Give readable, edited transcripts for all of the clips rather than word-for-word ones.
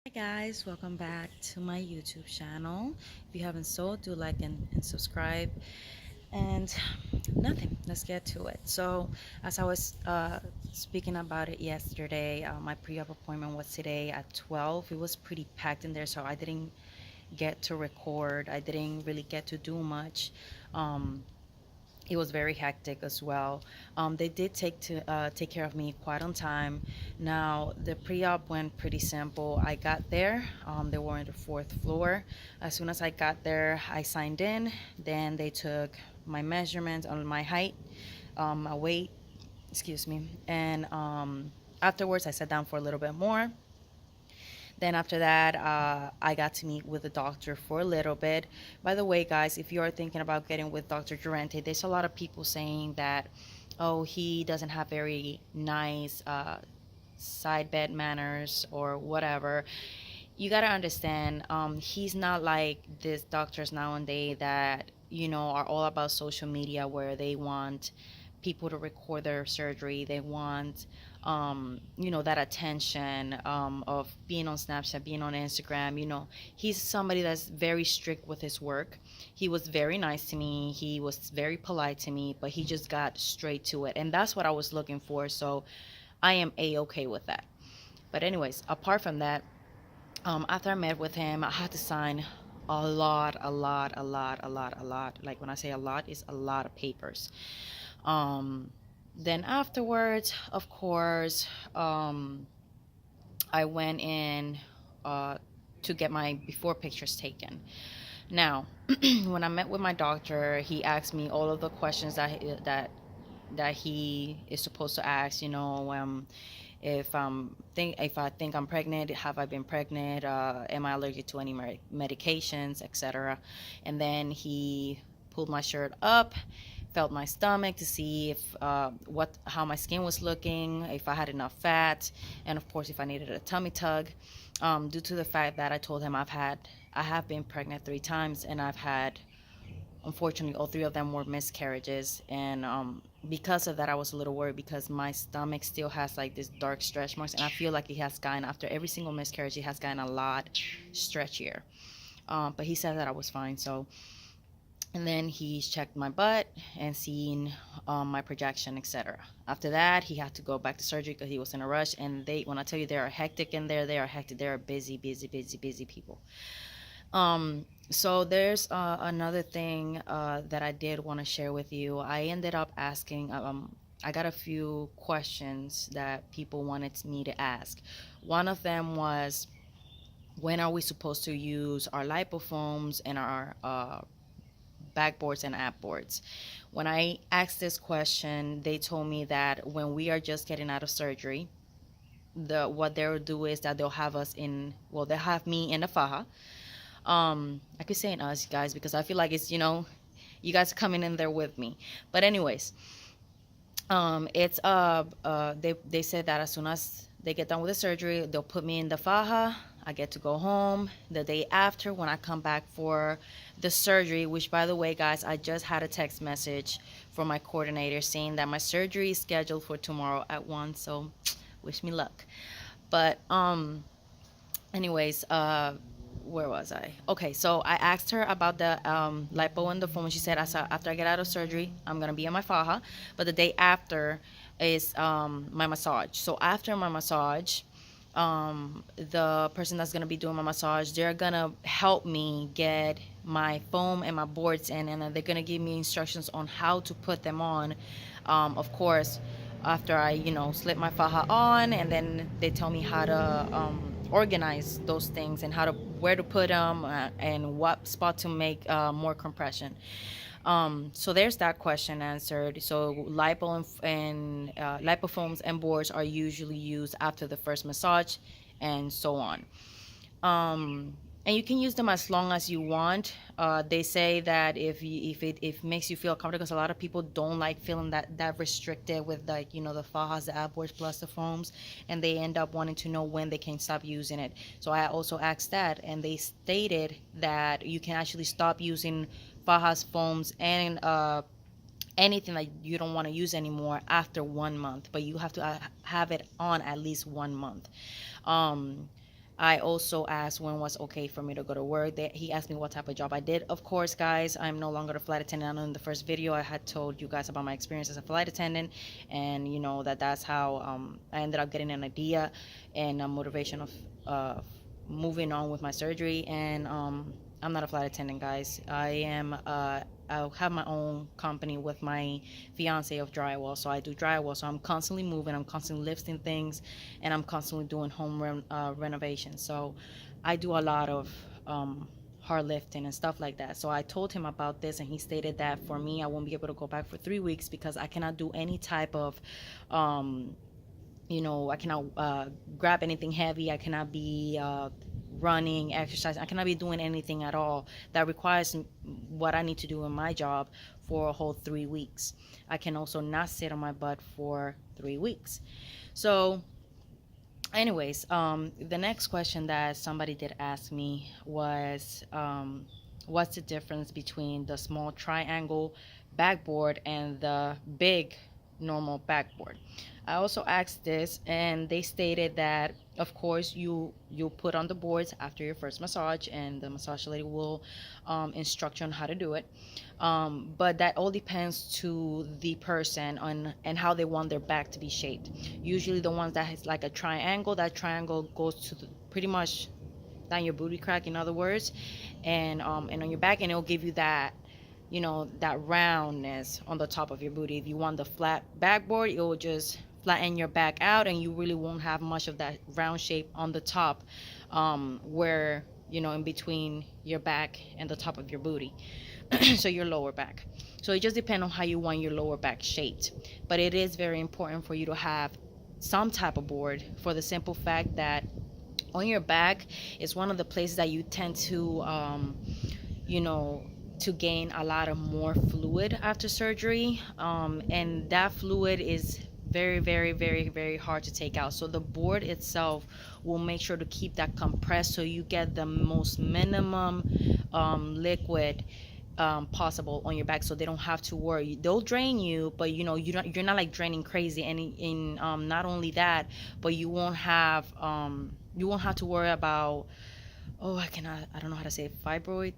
Hi guys, welcome back to my YouTube channel. If you haven't so, do like and subscribe. And nothing, let's get to it. So, as I was speaking about it yesterday, my pre-op appointment was today at 12. It was pretty packed in there, so I didn't get to record. I didn't really get to do much. Um, it was very hectic as well. They did take care of me quite on time. Now the pre-op went pretty simple. I got there. They were on the fourth floor. As soon as I got there, I signed in. Then they took my measurements on my height, my weight, excuse me, and afterwards I sat down for a little bit more. Then after that, I got to meet with the doctor for a little bit. By the way, guys, if you are thinking about getting with Dr. Durante, there's a lot of people saying that, oh, he doesn't have very nice side bed manners or whatever. You got to understand, he's not like these doctors nowadays that, are all about social media where they want people to record their surgery. They want, that attention of being on Snapchat, being on Instagram. He's somebody that's very strict with his work. He was very nice to me. He was very polite to me, but he just got straight to it. And that's what I was looking for. So I am A-okay with that. But anyways, apart from that, after I met with him, I had to sign a lot. Like when I say a lot, it's a lot of papers. Um, then afterwards, of course, I went in uh, to get my before pictures taken. Now, when I met with my doctor, he asked me all of the questions that he is supposed to ask. If I think I'm pregnant, have I been pregnant? Am I allergic to any medications, etc. And then he pulled my shirt up, felt my stomach to see if how my skin was looking, if I had enough fat, and of course if I needed a tummy tug. Due to the fact that I told him I have been pregnant 3 times, and I've had, unfortunately, all 3 of them were miscarriages. And because of that, I was a little worried because my stomach still has like this dark stretch marks, and I feel like it has gotten, after every single miscarriage, it has gotten a lot stretchier. But he said that I was fine. So, and then he's checked my butt and seen my projection, etc. After that, he had to go back to surgery because he was in a rush. And when I tell you they are hectic in there, they are hectic. They are busy, busy, busy, busy people. So there's another thing that I did want to share with you. I ended up asking, I got a few questions that people wanted me to ask. One of them was, when are we supposed to use our lipofoams and our backboards and appboards? When I asked this question, they told me that when we are just getting out of surgery, what they'll do is that they'll have me in the faja. I could say in us guys because I feel like it's, you guys coming in there with me. But anyways, it's they said that as soon as they get done with the surgery, they'll put me in the faja. I get to go home the day after when I come back for the surgery, which, by the way, guys, I just had a text message from my coordinator saying that my surgery is scheduled for tomorrow at 1. So wish me luck. But anyways, where was I? Okay, so I asked her about the lipo on the phone. She said, after I get out of surgery, I'm gonna be in my faja, but the day after is my massage. So after my massage, the person that's gonna be doing my massage, they're gonna help me get my foam and my boards in, and then they're gonna give me instructions on how to put them on. Of course, after I, slip my faja on, and then they tell me how to organize those things and where to put them and what spot to make more compression. So there's that question answered. So lipofoams and boards are usually used after the first massage, and so on. And you can use them as long as you want. They say that if it makes you feel comfortable, because a lot of people don't like feeling that restricted with, like, the fajas, the appboards plus the foams, and they end up wanting to know when they can stop using it. So I also asked that, and they stated that you can actually stop using fajas, foams, and anything that you don't want to use anymore after 1 month, but you have to have it on at least 1 month. Um, I also asked when was okay for me to go to work. He asked me what type of job I did. Of course, guys, I'm no longer a flight attendant. I know in the first video I had told you guys about my experience as a flight attendant, and you know that's how I ended up getting an idea and a motivation of moving on with my surgery. And I'm not a flight attendant, guys. I have my own company with my fiance of drywall, so I do drywall. So I'm constantly moving, I'm constantly lifting things, and I'm constantly doing renovations. So I do a lot of hard lifting and stuff like that. So I told him about this, and he stated that for me, I won't be able to go back for 3 weeks because I cannot do any type of I cannot grab anything heavy. I cannot be running, exercise. I cannot be doing anything at all that requires what I need to do in my job for a whole 3 weeks. I can also not sit on my butt for 3 weeks. So anyways, the next question that somebody did ask me was, what's the difference between the small triangle backboard and the big normal backboard? I also asked this, and they stated that of course you put on the boards after your first massage, and the massage lady will instruct you on how to do it, but that all depends to the person on and how they want their back to be shaped. Usually the ones that has like a triangle, that triangle goes to pretty much down your booty crack, in other words, and on your back, and it'll give you that, that roundness on the top of your booty. If you want the flat backboard, it will just flatten your back out, and you really won't have much of that round shape on the top, where in between your back and the top of your booty. So your lower back. So it just depends on how you want your lower back shaped, but it is very important for you to have some type of board, for the simple fact that on your back is one of the places that you tend to to gain a lot of more fluid after surgery, and that fluid is very, very, very, very hard to take out. So the board itself will make sure to keep that compressed, so you get the most minimum liquid possible on your back, so they don't have to worry. They'll drain you, but you're not like draining crazy. And in not only that, but you won't have to worry about, I don't know how to say it, fibroids.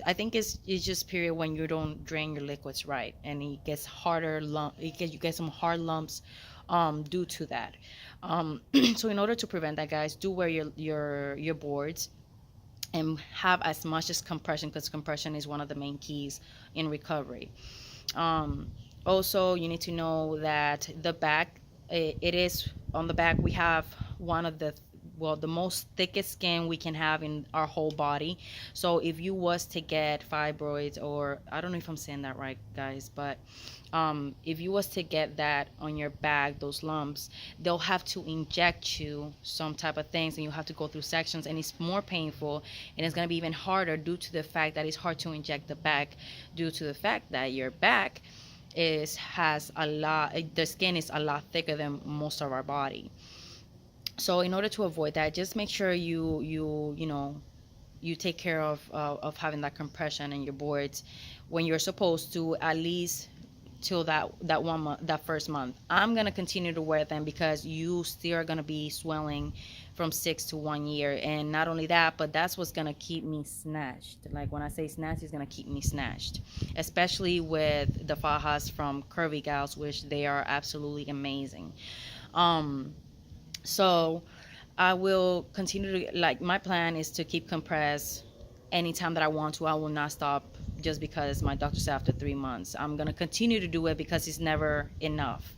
I think it's just period when you don't drain your liquids right, and it gets harder you get some hard lumps due to that. So in order to prevent that, guys, do wear your boards and have as much as compression, because compression is one of the main keys in recovery. Also, you need to know that the back, it is on the back, we have one of the most thickest skin we can have in our whole body. So if you was to get fibroids, or I don't know if I'm saying that right, guys, but if you was to get that on your back, those lumps, they'll have to inject you some type of things, and you have to go through sections, and it's more painful, and it's going to be even harder due to the fact that it's hard to inject the back, due to the fact that your back has a lot, the skin is a lot thicker than most of our body. So in order to avoid that, just make sure you take care of having that compression in your boards when you're supposed to, at least till that 1 month, that first month. I'm gonna continue to wear them because you still are gonna be swelling from 6 to 1 year, and not only that, but that's what's gonna keep me snatched. Like when I say snatched, it's gonna keep me snatched, especially with the fajas from Curvy Gals, which they are absolutely amazing. So I will continue to, like, my plan is to keep compressed anytime that I want to. I will not stop just because my doctor said after 3 months. I'm going to continue to do it because it's never enough.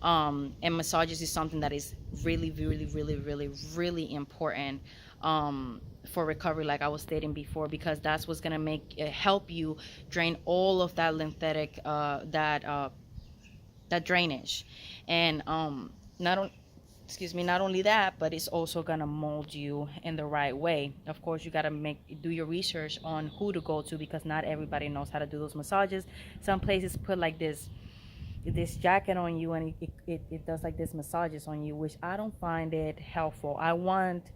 And massages is something that is really, really, really, really, really important for recovery, like I was stating before, because that's what's going to help you drain all of that lymphatic, that drainage. And not only that, but it's also gonna mold you in the right way. Of course, you gotta do your research on who to go to, because not everybody knows how to do those massages. Some places put like this jacket on you, and it does like this massages on you, which I don't find it helpful. I want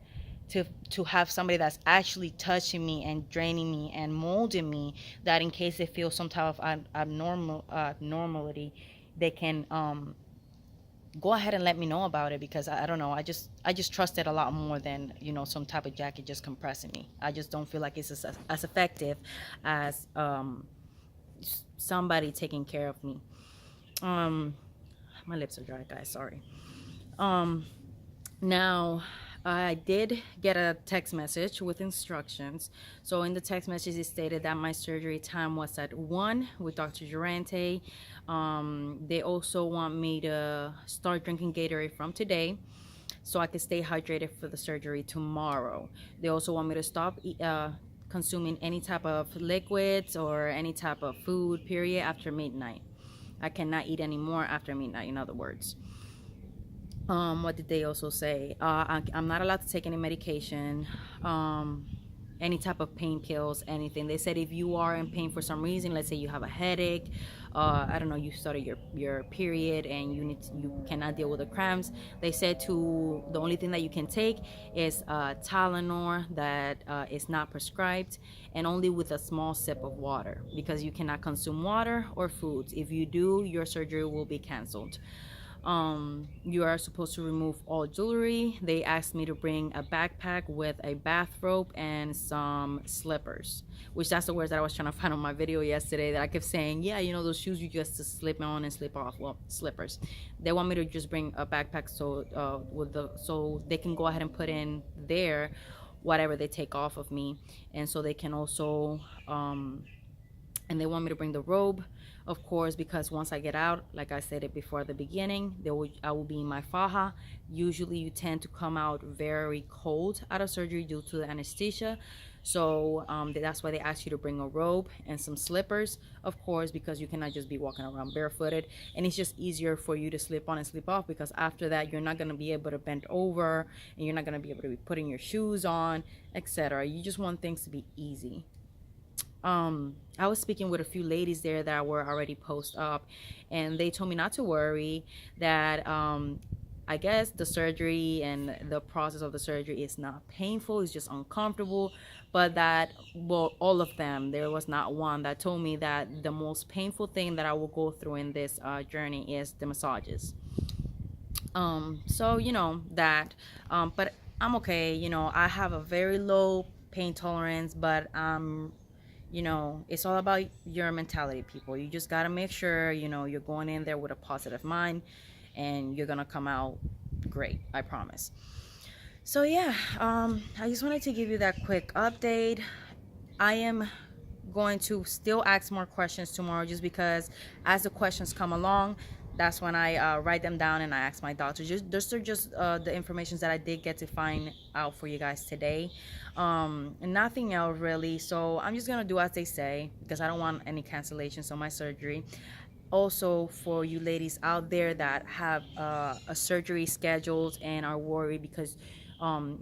to have somebody that's actually touching me and draining me and molding me, that in case they feel some type of abnormality, they can go ahead and let me know about it, because I don't know, I just trust it a lot more than, you know, some type of jacket just compressing me. I just don't feel like it's as effective as somebody taking care of me. um my lips are dry, guys, sorry. um Now, I did get a text message with instructions. So in the text message, it stated that my surgery time was at 1 with Dr. Durante. They also want me to start drinking Gatorade from today so I can stay hydrated for the surgery tomorrow. They also want me to stop consuming any type of liquids or any type of food, period, after midnight. I cannot eat anymore after midnight, in other words. What did they also say? I'm not allowed to take any medication, um, any type of pain pills, anything. They said if you are in pain for some reason, let's say you have a headache, I don't know, you started your period and you cannot deal with the cramps. They said to the only thing that you can take is Tylenol that is not prescribed, and only with a small sip of water, because you cannot consume water or foods. If you do, your surgery will be canceled. You are supposed to remove all jewelry. They asked me to bring a backpack with a bathrobe and some slippers, which that's the words that I was trying to find on my video yesterday, that I kept saying, yeah, you know, those shoes you just to slip on and slip off. Well, slippers. They want me to just bring a backpack so they can go ahead and put in there whatever they take off of me, and so they can also and they want me to bring the robe, of course, because once I get out, like I said it before at the beginning, I will be in my faja. Usually you tend to come out very cold out of surgery due to the anesthesia. So that's why they ask you to bring a robe and some slippers, of course, because you cannot just be walking around barefooted. And it's just easier for you to slip on and slip off, because after that you're not going to be able to bend over, and you're not going to be able to be putting your shoes on, etc. You just want things to be easy. I was speaking with a few ladies there that were already post up, and they told me not to worry, that I guess the surgery and the process of the surgery is not painful, it's just uncomfortable, but that, well, all of them, there was not one that told me that the most painful thing that I will go through in this journey is the massages. So you know that, but I'm okay. You know, I have a very low pain tolerance, but you know, it's all about your mentality, people. You just got to make sure, you know, you're going in there with a positive mind, and you're going to come out great, I promise. So yeah, I just wanted to give you that quick update. I am going to still ask more questions tomorrow, just because as the questions come along, that's when I write them down and I ask my doctor. Just the information that I did get to find out for you guys today, and nothing else really. So I'm just gonna do as they say, because I don't want any cancellations on my surgery. Also, for you ladies out there that have a surgery scheduled and are worried because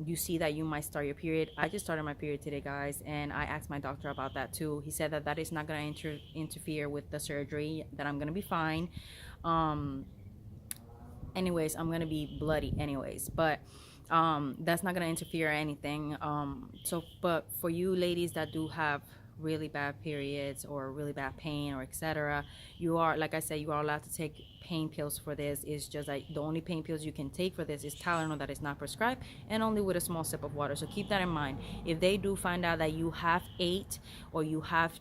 you see that you might start your period. I just started my period today, guys, and I asked my doctor about that too. He said that that is not going to interfere with the surgery, that I'm going to be fine. um Anyways, I'm going to be bloody anyways, but that's not going to interfere or anything. So but for you ladies that do have really bad periods or really bad pain or etc., you are, like I said, you are allowed to take pain pills for this. It's just like the only pain pills you can take for this is Tylenol that is not prescribed, and only with a small sip of water. So keep that in mind. If they do find out that you have ate or you have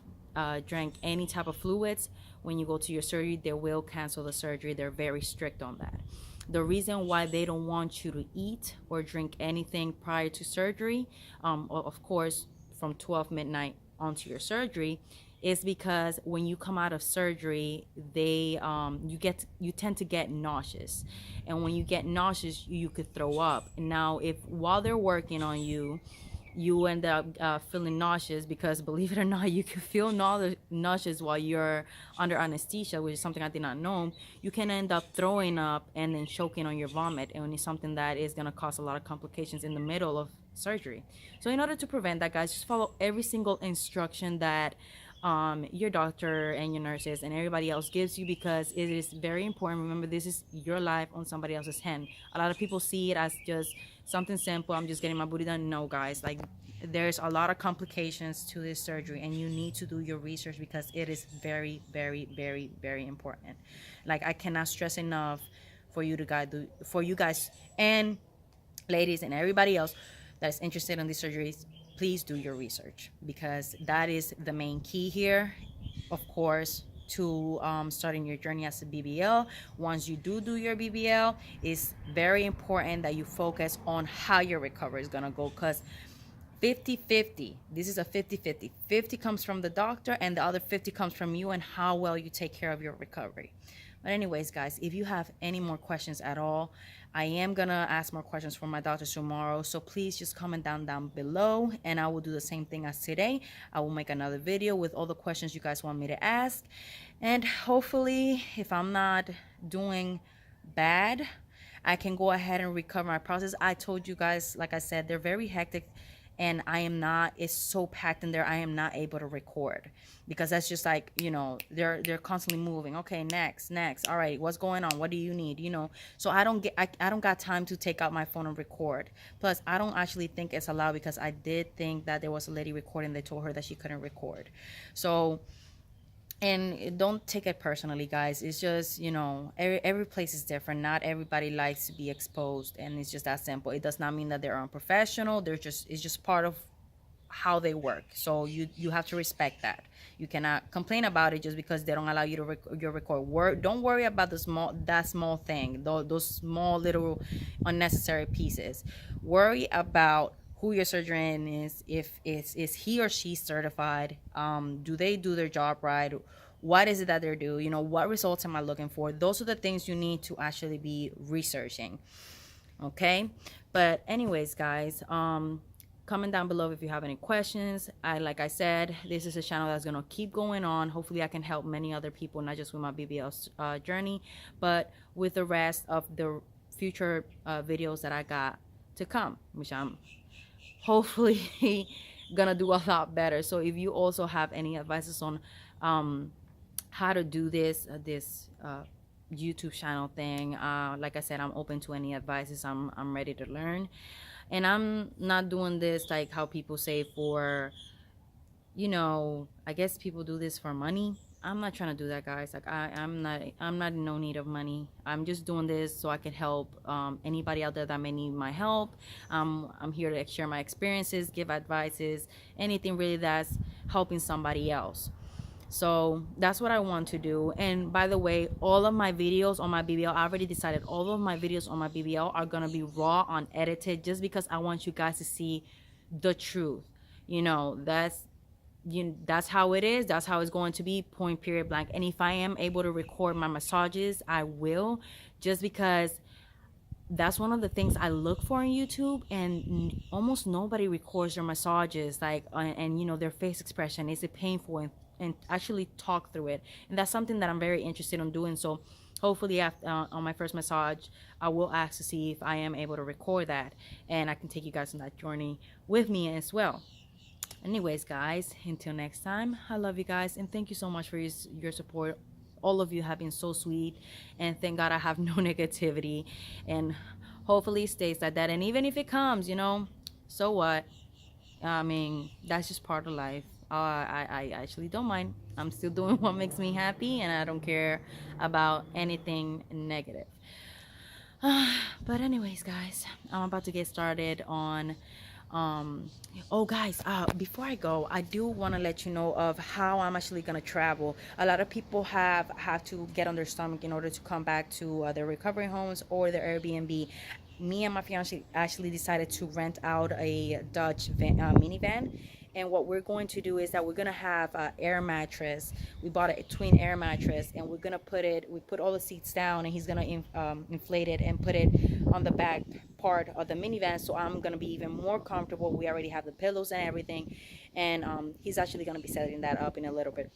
drank any type of fluids when you go to your surgery, they will cancel the surgery. They're very strict on that. The reason why they don't want you to eat or drink anything prior to surgery, of course, from 12 midnight onto your surgery, is because when you come out of surgery, you tend to get nauseous, and when you get nauseous, you could throw up. Now, if while they're working on you, you end up feeling nauseous, because believe it or not, you can feel nauseous while you're under anesthesia, which is something I did not know. You can end up throwing up and then choking on your vomit, and it's something that is going to cause a lot of complications in the middle of surgery. So in order to prevent that, guys, just follow every single instruction that your doctor and your nurses and everybody else gives you, because it is very important. Remember, this is your life on somebody else's hand. A lot of people see it as just something simple. I'm just getting my booty done. No, guys, like, there's a lot of complications to this surgery, and you need to do your research, because it is very, very, very, very important. Like, I cannot stress enough for you to guide, for you guys and ladies and everybody else that is interested in these surgeries. Please do your research, because that is the main key here, of course, to starting your journey as a BBL. Once you do your BBL, it's very important that you focus on how your recovery is gonna go, because 50-50, this is a 50-50. 50 comes from the doctor and the other 50 comes from you and how well you take care of your recovery. But anyways, guys, if you have any more questions at all, I am gonna ask more questions from my doctors tomorrow, so please just comment down below, and I will do the same thing as today. I will make another video with all the questions you guys want me to ask, and hopefully, if I'm not doing bad, I can go ahead and recover my process. I told you guys, like I said, they're very hectic, and I am not, it's so packed in there, I am not able to record, because that's just like, you know, they're constantly moving. Okay, next, all right, what's going on, what do you need, you know? So I don't got time to take out my phone and record. Plus, I don't actually think it's allowed, because I did think that there was a lady recording, they told her that she couldn't record. So, and don't take it personally, guys. It's just, you know, every place is different. Not everybody likes to be exposed, and it's just that simple. It does not mean that they're unprofessional. It's just part of how they work. So you have to respect that. You cannot complain about it just because they don't allow you to record. Don't worry about that small thing, those small little unnecessary pieces. Worry about who your surgeon is, if is he or she certified, do they do their job right, what is it that they're doing, you know, what results am I looking for. Those are the things you need to actually be researching. Okay, but anyways, guys, comment down below if you have any questions. Like I said, this is a channel that's gonna keep going on. Hopefully I can help many other people, not just with my BBL journey, but with the rest of the future videos that I got to come, which I'm hopefully gonna do a lot better. So if you also have any advices on how to do this YouTube channel thing, like I said, I'm open to any advices. I'm ready to learn, and I'm not doing this like how people say for, you know, I guess people do this for money. I'm not trying to do that, guys. Like I'm not in no need of money. I'm just doing this so I can help anybody out there that may need my help. I'm here to share my experiences, give advices, anything really that's helping somebody else. So that's what I want to do. And by the way, all of my videos on my BBL, I already decided all of my videos on my BBL are gonna be raw, unedited, just because I want you guys to see the truth. You know, that's how it is, that's how it's going to be, point, period, blank. And if I am able to record my massages, I will, just because that's one of the things I look for on YouTube, and almost nobody records their massages, like, and you know, their face expression, is it painful, and actually talk through it. And that's something that I'm very interested in doing. So hopefully after on my first massage, I will ask to see if I am able to record that, and I can take you guys on that journey with me as well. Anyways, guys, until next time, I love you guys, and thank you so much for your support. All of you have been so sweet, and thank God I have no negativity, and hopefully it stays like that. And even if it comes, you know, so what? I mean, that's just part of life. I actually don't mind. I'm still doing what makes me happy, and I don't care about anything negative. But anyways, guys, I'm about to get started on oh guys, before I go, I do want to let you know of how I'm actually gonna travel. A lot of people have to get on their stomach in order to come back to their recovery homes or their Airbnb. Me and my fiance actually decided to rent out a Dutch minivan, and what we're going to do is that we're gonna have an air mattress. We bought a twin air mattress, and we're gonna we put all the seats down, and he's gonna inflate it and put it on the back part of the minivan, so I'm gonna be even more comfortable. We already have the pillows and everything, and he's actually gonna be setting that up in a little bit.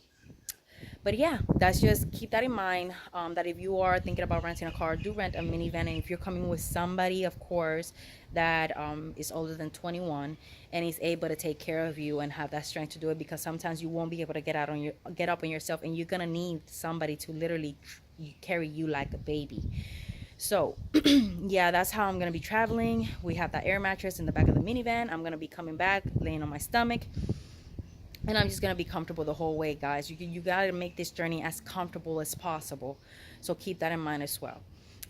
But yeah, that's just, keep that in mind, that if you are thinking about renting a car, do rent a minivan. And if you're coming with somebody, of course, that is older than 21 and is able to take care of you and have that strength to do it, because sometimes you won't be able to get up on yourself, and you're gonna need somebody to literally carry you like a baby. So yeah, that's how I'm gonna be traveling. We have that air mattress in the back of the minivan. I'm gonna be coming back, laying on my stomach, and I'm just gonna be comfortable the whole way, guys. You gotta make this journey as comfortable as possible, so keep that in mind as well.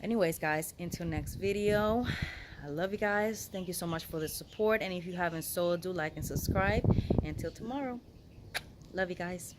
Anyways, guys, until next video, I love you guys. Thank you so much for the support. And if you haven't so, do like and subscribe. Until tomorrow, love you guys.